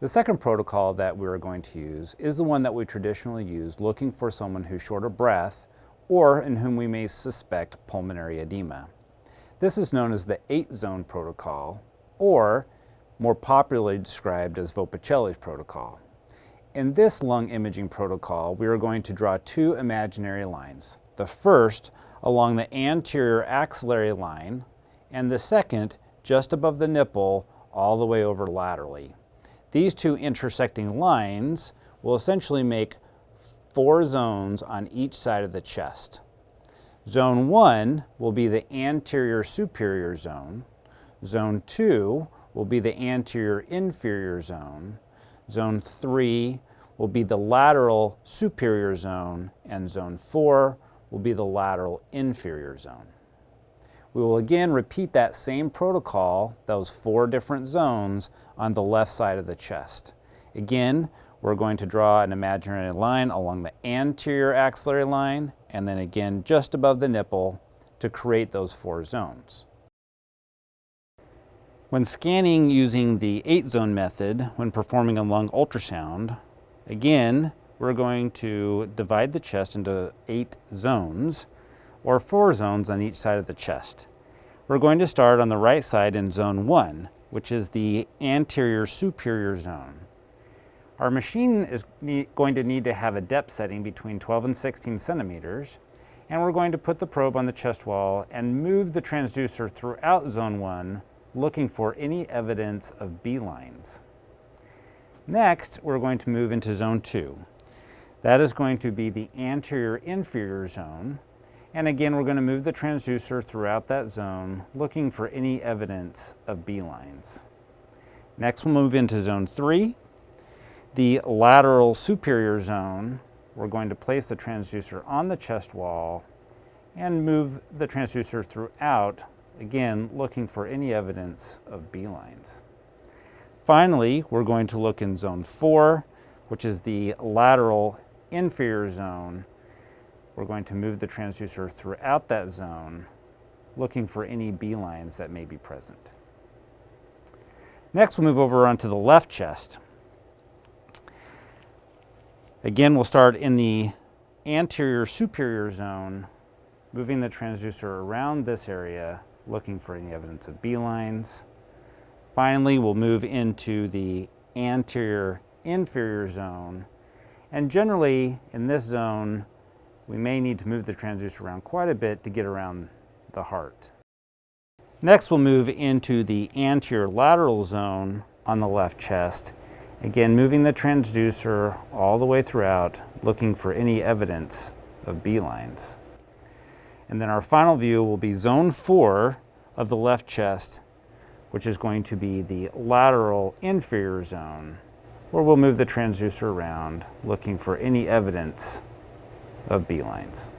The second protocol that we're going to use is the one that we traditionally use looking for someone who's short of breath or in whom we may suspect pulmonary edema. This is known as the 8-zone protocol, or more popularly described as Vopicelli's protocol. In this lung imaging protocol, we are going to draw two imaginary lines. The first along the anterior axillary line, and the second just above the nipple all the way over laterally. These two intersecting lines will essentially make 4 zones on each side of the chest. Zone 1 will be the anterior superior zone. Zone 2 will be the anterior inferior zone. Zone 3 will be the lateral superior zone, and zone 4 will be the lateral inferior zone. We will again repeat that same protocol, those 4 different zones, on the left side of the chest. Again, we're going to draw an imaginary line along the anterior axillary line, and then again just above the nipple to create those 4 zones. When scanning using the 8-zone method, when performing a lung ultrasound, again, we're going to divide the chest into 8 zones, or 4 zones on each side of the chest. We're going to start on the right side in zone 1, which is the anterior superior zone. Our machine is going to need to have a depth setting between 12 and 16 centimeters, and we're going to put the probe on the chest wall and move the transducer throughout zone 1, looking for any evidence of B-lines. Next, we're going to move into zone 2. That is going to be the anterior inferior zone. And again, we're going to move the transducer throughout that zone, looking for any evidence of B-lines. Next, we'll move into zone 3, the lateral superior zone. We're going to place the transducer on the chest wall and move the transducer throughout, again, looking for any evidence of B-lines. Finally, we're going to look in zone 4, which is the lateral inferior zone. We're going to move the transducer throughout that zone, looking for any B-lines that may be present. Next, we'll move over onto the left chest. Again, we'll start in the anterior superior zone, moving the transducer around this area, looking for any evidence of B-lines. Finally, we'll move into the anterior inferior zone. And generally, in this zone, we may need to move the transducer around quite a bit to get around the heart. Next, we'll move into the anterior lateral zone on the left chest. Again, moving the transducer all the way throughout, looking for any evidence of B-lines. And then our final view will be zone 4 of the left chest, which is going to be the lateral inferior zone, where we'll move the transducer around, looking for any evidence of B-lines.